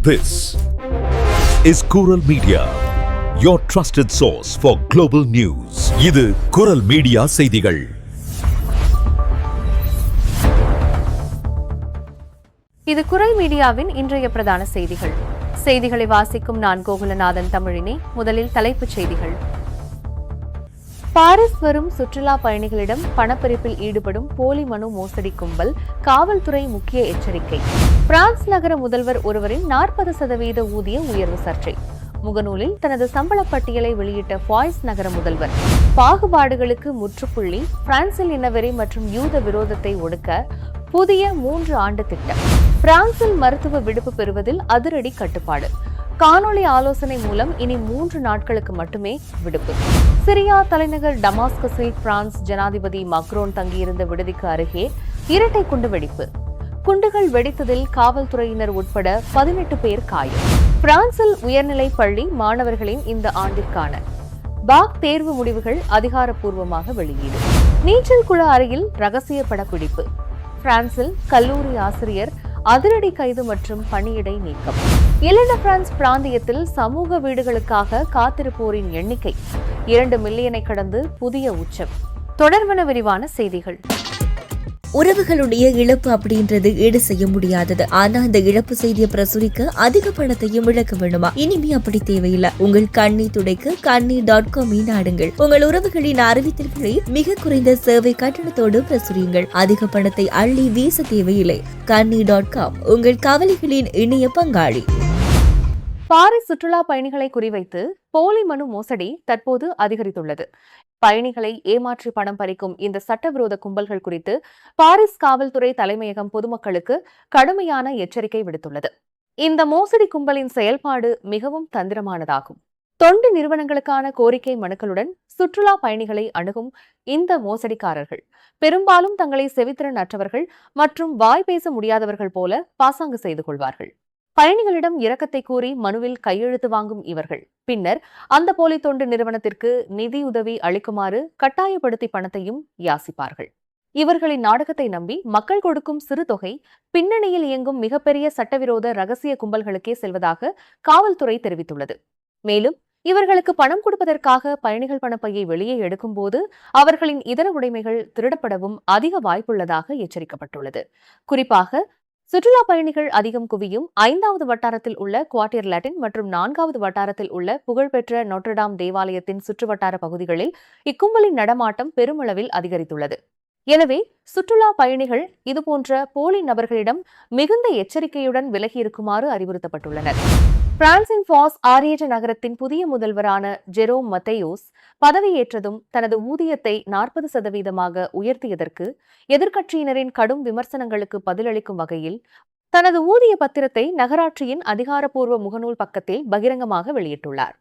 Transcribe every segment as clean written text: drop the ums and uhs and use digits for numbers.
This is Kural Media, your trusted source for global news. இது குரல் media செய்திகள். இது குரல் மீடியாவின் இன்றைய பிரதான செய்திகள். செய்திகளை வாசிக்கும் நான் கோகுலநாதன் தமிழினி. முதலில் தலைப்புச் செய்திகள். பாரிஸ் வரும் சுற்றுலா பயணிகளிடம் பணப்பறிப்பில் ஈடுபடும் போலி மனு மோசடி கும்பல், காவல்துறை முக்கிய எச்சரிக்கை. பிரான்ஸ் நகர முதல்வர் ஒருவரின் 40% ஊதிய உயர்வு சர்ச்சை. முகநூலில் தனது சம்பள பட்டியலை வெளியிட்ட பாரிஸ் நகர முதல்வர். பாகுபாடுகளுக்கு முற்றுப்புள்ளி, பிரான்சில் இனவெறி மற்றும் யூத விரோதத்தை ஒடுக்க புதிய 3 ஆண்டு திட்டம். பிரான்சில் மருத்துவ விடுப்பு பெறுவதில் அதிரடி கட்டுப்பாடு. காணொலி ஆலோசனை மூலம் இனி 3 நாட்களுக்கு மட்டுமே விடுப்பு. சிரியா தலைநகர் டமாஸ்கஸில் பிரான்ஸ் ஜனாதிபதி மக்ரோன் தங்கியிருந்த விடுதிக்கு அருகே இரட்டை குண்டு வெடிப்பு. குண்டுகள் வெடித்ததில் காவல்துறையினர் உட்பட 18 பேர் காயம். பிரான்சில் உயர்நிலை பள்ளி மாணவர்களின் இந்த ஆண்டிற்கான பாக் தேர்வு முடிவுகள் அதிகாரப்பூர்வமாக வெளியீடு. நீச்சல் குள அறையில் ரகசிய படப்பிடிப்பு. பிரான்சில் கல்லூரி ஆசிரியர் அதிரடி கைது மற்றும் பணியிடை நீக்கம். இலண்ட பிரான்ஸ் பிராந்தியத்தில் சமூக வீடுகளுக்காக காத்திருப்போரின் எண்ணிக்கை 2 மில்லியனை கடந்து புதிய உச்சம். தொடர்பான விரிவான செய்திகள். உறவுகளுடைய இழப்பு அப்படின்றது ஈடு செய்ய முடியாதது. ஆனா அந்த இழப்பு செய்தியை பிரசுரிக்க அதிக பணத்தையும் இழக்க வேண்டுமா? இனிமே அப்படி தேவையில்லை. உங்கள் கண்ணீர் துடைக்க கண்ணீர்.com நாடுங்கள். உங்கள் உறவுகளின் அறிவித்தல்களை மிக குறைந்த சேவை கட்டணத்தோடு பிரசுரியுங்கள். அதிக பணத்தை அள்ளி வீச தேவையில்லை. கண்ணீர்.com உங்கள் கவலைகளின் இணைய பங்காளி. பாரிஸ் சுற்றுலா பயணிகளை குறிவைத்து போலி மனு மோசடி தற்போது அதிகரித்துள்ளது. பயணிகளை ஏமாற்றி பணம் பறிக்கும் இந்த சட்டவிரோத கும்பல்கள் குறித்து பாரிஸ் காவல்துறை தலைமையகம் பொதுமக்களுக்கு கடுமையான எச்சரிக்கை விடுத்துள்ளது. இந்த மோசடி கும்பலின் செயல்பாடு மிகவும் தந்திரமானதாகும். தொண்டு நிறுவனங்களுக்கான கோரிக்கை மனுக்களுடன் சுற்றுலா பயணிகளை அணுகும் இந்த மோசடிக்காரர்கள் பெரும்பாலும் தங்களை செவித்திறன் அற்றவர்கள் மற்றும் வாய் பேச முடியாதவர்கள் போல பாசாங்கு செய்து கொள்வார்கள். பயணிகளிடம் இரக்கத்தை கூறி மனுவில் கையெழுத்து வாங்கும் இவர்கள் பின்னர் அந்த போலி தொண்டு நிறுவனத்திற்கு நிதியுதவி அளிக்குமாறு கட்டாயப்படுத்தி பணத்தையும் யாசிப்பார்கள். இவர்களின் நாடகத்தை நம்பி மக்கள் கொடுக்கும் சிறு தொகை பின்னணியில் இயங்கும் மிகப்பெரிய சட்டவிரோத ரகசிய கும்பல்களுக்கே செல்வதாக காவல்துறை தெரிவித்துள்ளது. மேலும் இவர்களுக்கு பணம் கொடுப்பதற்காக பயணிகள் பணப்பையை வெளியே எடுக்கும்போது அவர்களின் இதர உடைமைகள் திருடப்படவும் அதிக வாய்ப்புள்ளதாக எச்சரிக்கப்பட்டுள்ளது. குறிப்பாக சுற்றுலா பயணிகள் அதிகம் குவியும் 5வது வட்டாரத்தில் உள்ள குவார்டியர் லாட்டின் மற்றும் 4வது வட்டாரத்தில் உள்ள புகழ்பெற்ற நோட்ரடாம் தேவாலயத்தின் சுற்றுவட்டார பகுதிகளில் இக்கும்பலின் நடமாட்டம் பெருமளவில் அதிகரித்துள்ளது. எனவே சுற்றுலா பயணிகள் இதுபோன்ற போலி நபர்களிடம் மிகுந்த எச்சரிக்கையுடன் விலகி இருக்குமாறு அறிவுறுத்தப்பட்டுள்ளனர். பிரான்சின் பாஸ் ஆரியேஜ நகரத்தின் புதிய முதல்வரான ஜெரோம் மத்தேயோஸ் பதவியேற்றதும் தனது ஊதியத்தை 40% உயர்த்தியதற்கு எதிர்க்கட்சியினரின் கடும் விமர்சனங்களுக்கு பதிலளிக்கும் வகையில் தனது ஊதிய பத்திரத்தை நகராட்சியின் அதிகாரப்பூர்வ முகநூல் பக்கத்தில் பகிரங்கமாக வெளியிட்டுள்ளார்.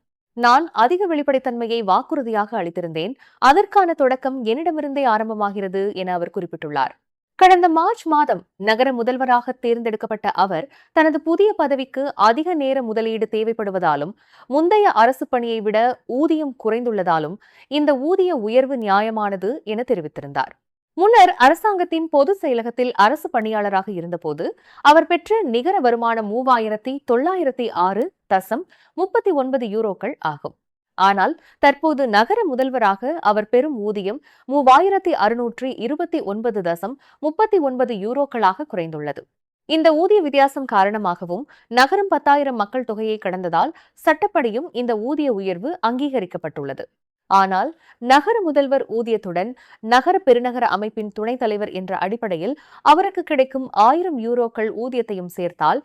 நான் அதிக வெளிப்படைத்தன்மையை வாக்குறுதியாக அளித்திருந்தேன். அதற்கான தொடக்கம் என்னிடமிருந்தே ஆரம்பமாகிறது என அவர் குறிப்பிட்டுள்ளார். கடந்த மார்ச் மாதம் நகர முதல்வராக தேர்ந்தெடுக்கப்பட்ட அவர் தனது புதிய பதவிக்கு அதிக நேர முதலீடு தேவைப்படுவதாலும் முந்தைய அரசு பணியை விட ஊதியம் குறைந்துள்ளதாலும் இந்த ஊதிய உயர்வு நியாயமானது என தெரிவித்திருந்தார். முன்னர் அரசாங்கத்தின் பொது செயலகத்தில் அரசு பணியாளராக இருந்தபோது அவர் பெற்ற நிகர வருமானம் 3906.39 யூரோக்கள் ஆகும். ஆனால் தற்போது நகர முதல்வராக அவர் பெறும் ஊதியம் 3629.39 யூரோக்களாக குறைந்துள்ளது. இந்த ஊதிய வித்தியாசம் காரணமாகவும் நகரம் 10,000 மக்கள் தொகையை கடந்ததால் சட்டப்படியும் இந்த ஊதிய உயர்வு அங்கீகரிக்கப்பட்டுள்ளது. ஆனால் நகர முதல்வர் ஊதியத்துடன் நகர பெருநகர அமைப்பின் துணைத் தலைவர் என்ற அடிப்படையில் அவருக்கு கிடைக்கும் 1000 யூரோக்கள் ஊதியத்தையும் சேர்த்தால்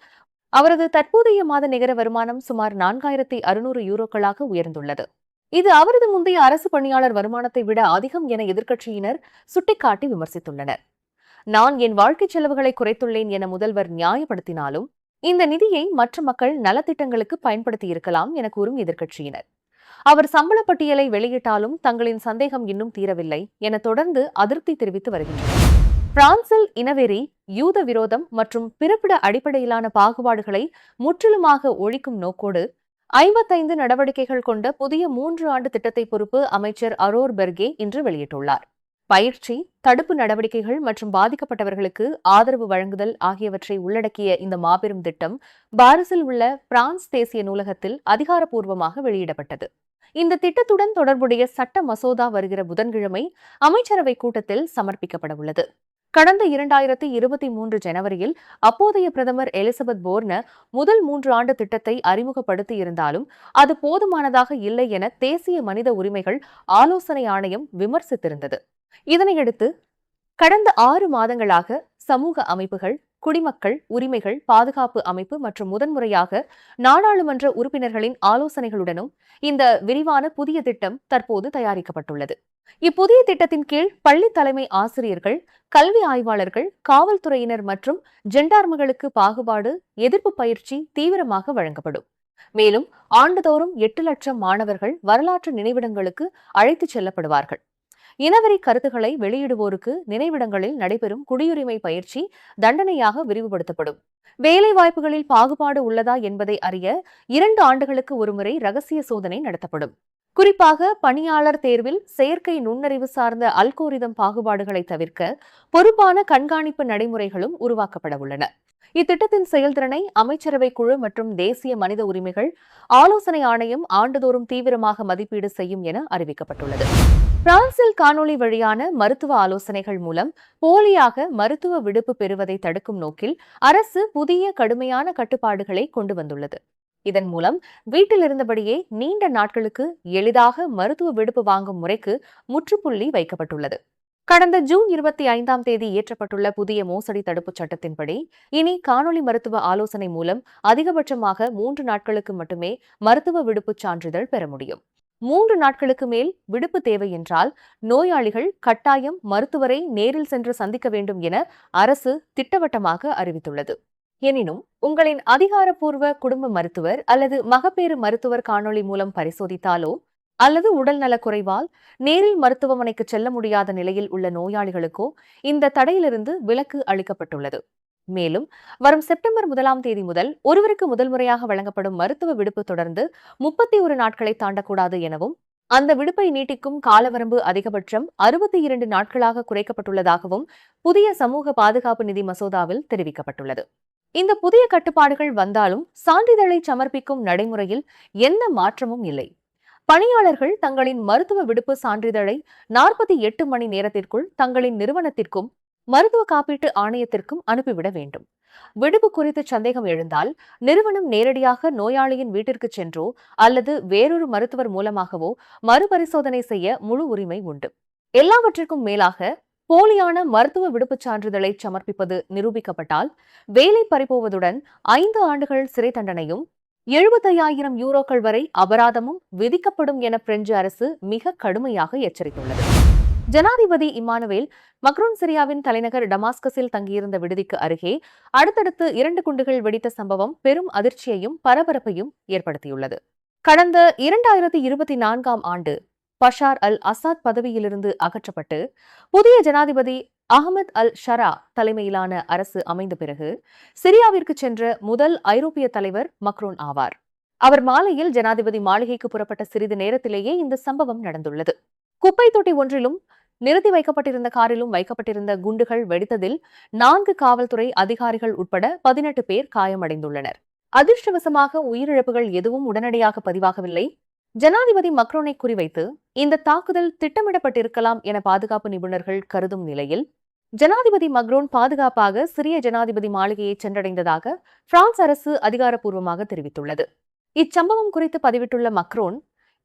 அவரது தற்போதைய மாத நிகர வருமானம் சுமார் 4600 யூரோக்களாக உயர்ந்துள்ளது. இது அவரது முந்தைய அரசு பணியாளர் வருமானத்தை விட அதிகம் என எதிர்க்கட்சியினர் சுட்டிக்காட்டி விமர்சித்துள்ளனர். நான் என் வாழ்க்கை செலவுகளை குறைத்துள்ளேன் என முதல்வர் நியாயப்படுத்தினாலும் இந்த நிதியை மற்ற மக்கள் நலத்திட்டங்களுக்கு பயன்படுத்தியிருக்கலாம் என கூறும் எதிர்க்கட்சியினர். அவர் சம்பள பட்டியலை வெளியிட்டாலும் தங்களின் சந்தேகம் இன்னும் தீரவில்லை என தொடர்ந்து அதிருப்தி தெரிவித்து வருகின்றனர். பிரான்சில் இனவெறி, யூத விரோதம் மற்றும் பிறப்பிட அடிப்படையிலான பாகுபாடுகளை முற்றிலுமாக ஒழிக்கும் நோக்கோடு 55 நடவடிக்கைகள் கொண்ட புதிய 3 ஆண்டு திட்டத்தை பொறுப்பு அமைச்சர் அரோர் பெர்கே இன்று வெளியிட்டுள்ளார். பயிற்சி, தடுப்பு நடவடிக்கைகள் மற்றும் பாதிக்கப்பட்டவர்களுக்கு ஆதரவு வழங்குதல் ஆகியவற்றை உள்ளடக்கிய இந்த மாபெரும் திட்டம் பாரிஸில் உள்ள பிரான்ஸ் தேசிய நூலகத்தில் அதிகாரப்பூர்வமாக வெளியிடப்பட்டது. இந்த திட்டத்துடன் தொடர்புடைய சட்ட மசோதா வருகிற புதன்கிழமை அமைச்சரவை கூட்டத்தில் சமர்ப்பிக்கப்பட உள்ளது. கடந்த 2023 ஜனவரியில் அப்போதைய பிரதமர் எலிசபெத் போர்ன முதல் 3 ஆண்டு திட்டத்தை அறிமுகப்படுத்தி இருந்தாலும் அது போதுமானதாக இல்லை என தேசிய மனித உரிமைகள் ஆலோசனை ஆணையம் விமர்சித்திருந்தது. இதனையடுத்து கடந்த 6 மாதங்களாக சமூக அமைப்புகள், குடிமக்கள் உரிமைகள் பாதுகாப்பு அமைப்பு மற்றும் முதன்முறையாக நாடாளுமன்ற உறுப்பினர்களின் ஆலோசனைகளுடனும் இந்த விரிவான புதிய திட்டம் தற்போது தயாரிக்கப்பட்டுள்ளது. இப்புதிய திட்டத்தின் கீழ் பள்ளி தலைமை ஆசிரியர்கள், கல்வி ஆய்வாளர்கள், காவல்துறையினர் மற்றும் ஜெண்டார்மர்களுக்கு பாகுபாடு எதிர்ப்பு பயிற்சி தீவிரமாக வழங்கப்படும். மேலும் ஆண்டுதோறும் 8 லட்சம் மாணவர்கள் வரலாற்று நினைவிடங்களுக்கு அழைத்துச் செல்லப்படுவார்கள். இனவெறி கருத்துக்களை வெளியிடுவோருக்கு நினைவிடங்களில் நடைபெறும் குடியுரிமை பயிற்சி தண்டனையாக விரிவுபடுத்தப்படும். வேலை வாய்ப்புகளில் பாகுபாடு உள்ளதா என்பதை அறிய 2 ஆண்டுகளுக்கு ஒருமுறை ரகசிய சோதனை நடத்தப்படும். குறிப்பாக பணியாளர் தேர்வில் செயற்கை நுண்ணறிவு சார்ந்த அல்கோரிதம் பாகுபாடுகளை தவிர்க்க பொறுப்பான கண்காணிப்பு நடைமுறைகளும் உருவாக்கப்பட உள்ளன. இத்திட்டத்தின் செயல்திறனை அமைச்சரவை குழு மற்றும் தேசிய மனித உரிமைகள் ஆலோசனை ஆணையம் ஆண்டுதோறும் தீவிரமாக மதிப்பீடு செய்யும் என அறிவிக்கப்பட்டுள்ளது. பிரான்சில் காணொலி வழியான மருத்துவ ஆலோசனைகள் மூலம் போலியாக மருத்துவ விடுப்பு பெறுவதை தடுக்கும் நோக்கில் அரசு புதிய கடுமையான கட்டுப்பாடுகளை கொண்டு வந்துள்ளது. இதன் மூலம் வீட்டில் இருந்தபடியே நீண்ட நாட்களுக்கு எளிதாக மருத்துவ விடுப்பு வாங்கும் முறைக்கு முற்றுப்புள்ளி வைக்கப்பட்டுள்ளது. கடந்த ஜூன் 25ஆம் தேதி இயற்றப்பட்டுள்ள புதிய மோசடி தடுப்புச் சட்டத்தின்படி இனி காணொலி மருத்துவ ஆலோசனை மூலம் அதிகபட்சமாக 3 நாட்களுக்கு மட்டுமே மருத்துவ விடுப்புச் சான்றிதழ் பெற முடியும். 3 நாட்களுக்கு மேல் விடுப்பு தேவை என்றால் நோயாளிகள் கட்டாயம் மருத்துவரை நேரில் சென்று சந்திக்க வேண்டும் என அரசு திட்டவட்டமாக அறிவித்துள்ளது. எனினும் உங்களின் அதிகாரப்பூர்வ குடும்ப மருத்துவர் அல்லது மகப்பேறு மருத்துவர் காணொலி மூலம் பரிசோதித்தாலோ அல்லது உடல் நலக்குறைவால் நேரில் மருத்துவமனைக்கு செல்ல முடியாத நிலையில் உள்ள நோயாளிகளுக்கோ இந்த தடையிலிருந்து விலக்கு அளிக்கப்பட்டுள்ளது. மேலும் வரும் செப்டம்பர் 1ஆம் தேதி முதல் ஒருவருக்கு முதல் முறையாக வழங்கப்படும் மருத்துவ விடுப்பு தொடர்ந்து 31 நாட்களை தாண்டக்கூடாது எனவும் அந்த விடுப்பை நீட்டிக்கும் காலவரம்பு அதிகபட்சம் 62 நாட்களாக குறைக்கப்பட்டுள்ளதாகவும் புதிய சமூக பாதுகாப்பு நிதி மசோதாவில் தெரிவிக்கப்பட்டுள்ளது. இந்த புதிய கட்டுப்பாடுகள் வந்தாலும் சான்றிதழை சமர்ப்பிக்கும் நடைமுறையில் எந்த மாற்றமும் இல்லை. பணியாளர்கள் தங்களின் மருத்துவ விடுப்பு சான்றிதழை 48 மணி நேரத்திற்குள் தங்களின் நிறுவனத்திற்கும் மருத்துவ காப்பீட்டு ஆணையத்திற்கும் அனுப்பிவிட வேண்டும். விடுப்பு குறித்து சந்தேகம் எழுந்தால் நிறுவனம் நேரடியாக நோயாளியின் வீட்டிற்கு சென்றோ அல்லது வேறொரு மருத்துவர் மூலமாகவோ மறுபரிசோதனை செய்ய முழு உரிமை உண்டு. எல்லாவற்றிற்கும் மேலாக போலியான மருத்துவ விடுப்புச் சான்றிதழை சமர்ப்பிப்பது நிரூபிக்கப்பட்டால் வேலை பறிபோவதுடன் 5 ஆண்டுகள் சிறை தண்டனையும் 75,000 யூரோக்கள் வரை அபராதமும் விதிக்கப்படும் என பிரெஞ்சு அரசு மிக கடுமையாக எச்சரித்துள்ளது. ஜனாதிபதி இம்மானுவேல் மக்ரோன் சிரியாவின் தலைநகர் டமாஸ்கஸில் தங்கியிருந்த விடுதிக்கு அருகே அடுத்தடுத்து 2 குண்டுகள் வெடித்த சம்பவம் பெரும் அதிர்ச்சியையும் பரபரப்பையும் ஏற்படுத்தியுள்ளது. கடந்த 2024ஆம் ஆண்டு பஷார் அல் அசாத் பதவியிலிருந்து அகற்றப்பட்டு புதிய ஜனாதிபதி அஹ்மத் அல் ஷரா தலைமையிலான அரசு அமைந்த பிறகு சிரியாவிற்கு சென்ற முதல் ஐரோப்பிய தலைவர் மக்ரோன் ஆவார். அவர் மாலையில் ஜனாதிபதி மாளிகைக்கு புறப்பட்ட சிறிது நேரத்திலேயே இந்த சம்பவம் நடந்துள்ளது. குப்பை தொட்டி ஒன்றிலும் நிறுத்தி வைக்கப்பட்டிருந்த காரிலும் வைக்கப்பட்டிருந்த குண்டுகள் வெடித்ததில் 4 காவல்துறை அதிகாரிகள் உட்பட 18 பேர் காயமடைந்துள்ளனர். அதிர்ஷ்டவசமாக உயிரிழப்புகள் எதுவும் உடனடியாக பதிவாகவில்லை. ஜனாதிபதி மக்ரோனை குறிவைத்து இந்த தாக்குதல் திட்டமிடப்பட்டிருக்கலாம் என பாதுகாப்பு நிபுணர்கள் கருதும் நிலையில் ஜனாதிபதி மக்ரோன் பாதுகாப்பாக சிரிய ஜனாதிபதி மாளிகையை சென்றடைந்ததாக பிரான்ஸ் அரசு அதிகாரப்பூர்வமாக தெரிவித்துள்ளது. இச்சம்பவம் குறித்து பதிவிட்டுள்ள மக்ரோன்,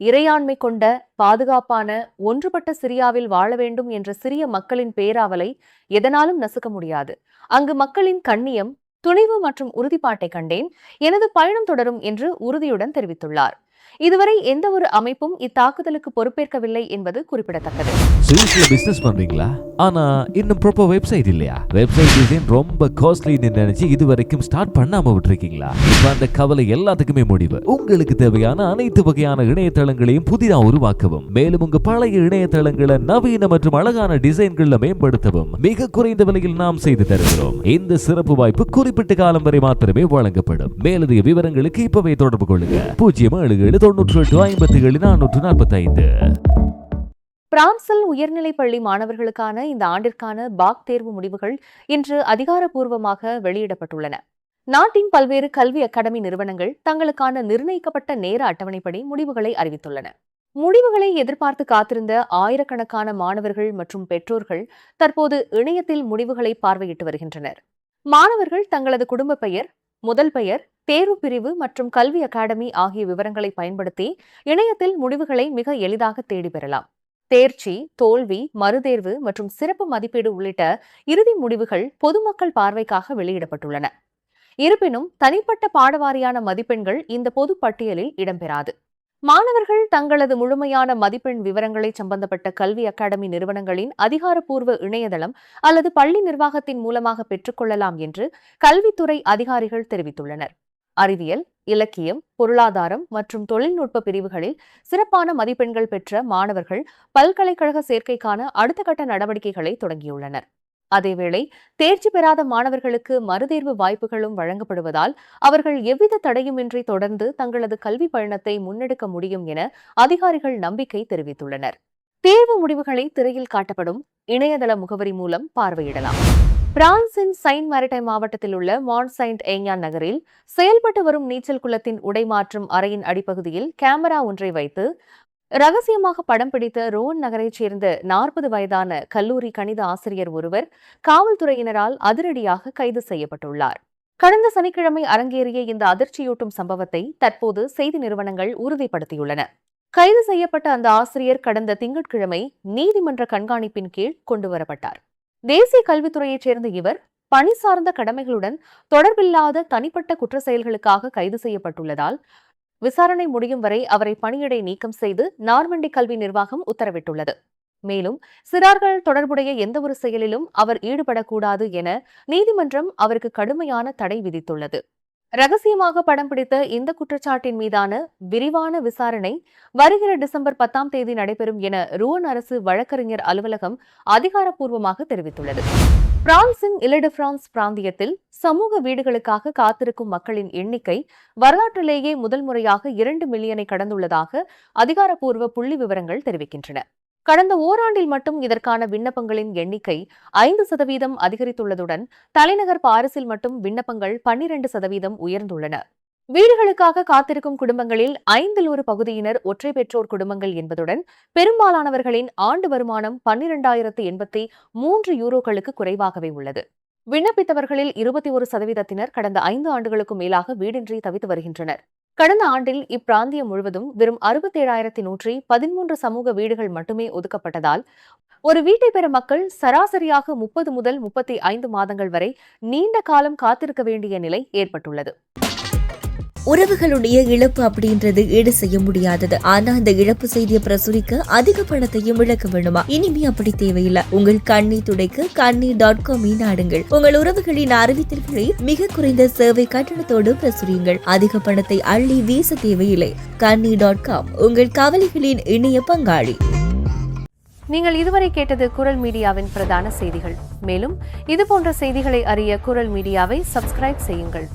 இறையாண்மை கொண்ட பாதுகாப்பான ஒன்றுபட்ட சிரியாவில் வாழ வேண்டும் என்ற சிரிய மக்களின் பேராவலை எதனாலும் நசுக்க முடியாது. அங்கு மக்களின் கண்ணியம், துணிவு மற்றும் உறுதிப்பாட்டை கண்டேன். எனது பயணம் தொடரும் என்று உறுதியுடன் தெரிவித்துள்ளார். இதுவரை எந்த ஒரு அமைப்பும் இத்தாக்குதலுக்கு பொறுப்பேற்கவில்லை என்பது குறிப்பிடத்தக்கது. ஸ்வீட்ல பிசினஸ் பண்றீங்களா? ஆனா இன்னும் ப்ராப்பர் வெப்சைட் இல்லையா? வெப்சைட் டிசைன் ரொம்ப காஸ்ட்லின்னு நினைச்சு இதுவரைக்கும் ஸ்டார்ட் பண்ணாம விட்டுருக்கீங்களா? இப்ப அந்த கவலை எல்லாத்துக்குமே முடிவு. உங்களுக்கு தேவையான அனைத்து வகையான இணையதளங்களையும் புதிதா உருவாக்கவும், மேலும் உங்க பழைய இணையதளங்களை நவீன மற்றும் அழகான டிசைன்கள்ல மேம்படுத்தவும் மிக குறைந்த விலையில் நாம் செய்து தருகிறோம். இந்த சிறப்பு வாய்ப்பு குறிப்பிட்ட காலம் வரை மாத்திரமே வழங்கப்படும். மேலதிக விவரங்களுக்கு இப்பவே தொடர்பு கொள்ளுங்க. 077 98 57 445. பிரான்சில் உயர்நிலைப் பள்ளி மாணவர்களுக்கான இந்த ஆண்டிற்கான பாக் தேர்வு முடிவுகள் இன்று அதிகாரப்பூர்வமாக வெளியிடப்பட்டுள்ளன. நாட்டின் பல்வேறு கல்வி அகாடமி நிறுவனங்கள் தங்களுக்கான நிர்ணயிக்கப்பட்ட நேர அட்டவணைப்படி முடிவுகளை அறிவித்துள்ளன. முடிவுகளை எதிர்பார்த்து காத்திருந்த ஆயிரக்கணக்கான மாணவர்கள் மற்றும் பெற்றோர்கள் தற்போது இணையத்தில் முடிவுகளை பார்வையிட்டு வருகின்றனர். மாணவர்கள் தங்களது குடும்ப பெயர், முதல் பெயர், தேர்வு பிரிவு மற்றும் கல்வி அகாடமி ஆகிய விவரங்களை பயன்படுத்தி இணையத்தில் முடிவுகளை மிக எளிதாக தேடி பெறலாம். தேர்ச்சி, தோல்வி, மறுதேர்வு மற்றும் சிறப்பு மதிப்பீடு உள்ளிட்ட இறுதி முடிவுகள் பொதுமக்கள் பார்வைக்காக வெளியிடப்பட்டுள்ளன. இருப்பினும் தனிப்பட்ட பாடவாரியான மதிப்பெண்கள் இந்த பொது பட்டியலில் இடம்பெறாது. மாணவர்கள் தங்களது முழுமையான மதிப்பெண் விவரங்களை சம்பந்தப்பட்ட கல்வி அகாடமி நிறுவனங்களின் அதிகாரப்பூர்வ இணையதளம் அல்லது பள்ளி நிர்வாகத்தின் மூலமாக பெற்றுக்கொள்ளலாம் என்று கல்வித்துறை அதிகாரிகள் தெரிவித்துள்ளனர். அறிவியல், இலக்கியம், பொருளாதாரம் மற்றும் தொழில்நுட்ப பிரிவுகளில் சிறப்பான மதிப்பெண்கள் பெற்ற மாணவர்கள் பல்கலைக்கழக சேர்க்கைக்கான அடுத்த கட்ட நடவடிக்கைகளை தொடங்கியுள்ளனர். அதேவேளை தேர்ச்சி பெறாத மாணவர்களுக்கு மறுதேர்வு வாய்ப்புகளும் வழங்கப்படுவதால் அவர்கள் எவ்வித தடையுமின்றி தொடர்ந்து தங்களது கல்வி பயணத்தை முன்னெடுக்க முடியும் என அதிகாரிகள் நம்பிக்கை தெரிவித்துள்ளனர். தேர்வு முடிவுகளை திரையில் காட்டப்படும் இணையதள முகவரி மூலம் பார்வையிடலாம். பிரான்சின் செயின்ட் மேரிடைம் மாவட்டத்தில் உள்ள மாண்ட் செயின்ட் ஏஞ்ஞான் நகரில் செயல்பட்டு வரும் நீச்சல் குளத்தின் உடைமாற்றும் அறையின் அடிப்பகுதியில் கேமரா ஒன்றை வைத்து ரகசியமாக படம் பிடித்த ரோன் நகரைச் சேர்ந்த 40 வயதான கல்லூரி கணித ஆசிரியர் ஒருவர் காவல்துறையினரால் அதிரடியாக கைது செய்யப்பட்டுள்ளார். கடந்த சனிக்கிழமை அரங்கேறிய இந்த அதிர்ச்சியூட்டும் சம்பவத்தை தற்போது செய்தி நிறுவனங்கள் உறுதிப்படுத்தியுள்ளன. கைது செய்யப்பட்ட அந்த ஆசிரியர் கடந்த திங்கட்கிழமை நீதிமன்ற கண்காணிப்பின் கீழ் கொண்டுவரப்பட்டார். தேசிய கல்வித்துறையைச் சேர்ந்த இவர் பணி சார்ந்த கடமைகளுடன் தொடர்பில்லாத தனிப்பட்ட குற்ற செயல்களுக்காக கைது செய்யப்பட்டுள்ளதால் விசாரணை முடியும் வரை அவரை பணியிடை நீக்கம் செய்து நார்மண்டி கல்வி நிர்வாகம் உத்தரவிட்டுள்ளது. மேலும் சிறார்கள் தொடர்புடைய எந்தவொரு செயலிலும் அவர் ஈடுபடக்கூடாது என நீதிமன்றம் அவருக்கு கடுமையான தடை விதித்துள்ளது. ரகசியமாக படம் பிடித்த இந்த குற்றச்சாட்டின் மீதான விரிவான விசாரணை வருகிற டிசம்பர் 10ஆம் தேதி நடைபெறும் என ருவன் அரசு வழக்கறிஞர் அலுவலகம் அதிகாரப்பூர்வமாக தெரிவித்துள்ளது. பிரான்சின் இல-டி-பிரான்ஸ் பிராந்தியத்தில் சமூக வீடுகளுக்காக காத்திருக்கும் மக்களின் எண்ணிக்கை வரலாற்றிலேயே முதல் முறையாக 2 மில்லியனை கடந்துள்ளதாக அதிகாரப்பூர்வ புள்ளி விவரங்கள் தெரிவிக்கின்றன. கடந்த ஓராண்டில் மட்டும் இதற்கான விண்ணப்பங்களின் எண்ணிக்கை 5% அதிகரித்துள்ளதுடன் தலைநகர் பாரிஸில் மட்டும் விண்ணப்பங்கள் 12% உயர்ந்துள்ளன. வீடுகளுக்காக காத்திருக்கும் குடும்பங்களில் 1/5 பகுதியினர் ஒற்றை பெற்றோர் குடும்பங்கள் என்பதுடன் பெரும்பாலானவர்களின் ஆண்டு வருமானம் 12,083 யூரோக்களுக்கு குறைவாகவே உள்ளது. விண்ணப்பித்தவர்களில் 21% கடந்த 5 ஆண்டுகளுக்கும் மேலாக வீடின்றி தவித்து வருகின்றனர். கடந்த ஆண்டில் இப்பிராந்தியம் முழுவதும் வெறும் 67,113 சமூக வீடுகள் மட்டுமே ஒதுக்கப்பட்டதால் ஒரு வீட்டை பெற மக்கள் சராசரியாக 30 முதல் 35 மாதங்கள் வரை நீண்ட காலம் காத்திருக்க வேண்டிய நிலை ஏற்பட்டுள்ளது. உறவுகளுடைய இழப்பு அப்படின்றது ஈடு செய்ய முடியாதது. ஆனா அந்த இழப்பு செய்தியை பிரசுரிக்க அதிக பணத்தையும் இழக்க வேண்டுமா? இனிமே அப்படி தேவையில்லை. உங்கள் கண்ணை துடைக்க kannee.com நாடுங்கள். உங்கள் உறவுகளின் அறிவித்தல்களை மிக குறைந்த சேவை கட்டணத்தோடு பிரசுரியுங்கள். அதிக பணத்தை அள்ளி வீச தேவையில்லை. kannee.com உங்கள் கவலைகளின் இணைய பங்காளி. நீங்கள் இதுவரை கேட்டது குரல் மீடியாவின் பிரதான செய்திகள். மேலும் இதுபோன்ற செய்திகளை அறிய குரல் மீடியாவை சப்ஸ்கிரைப் செய்யுங்கள்.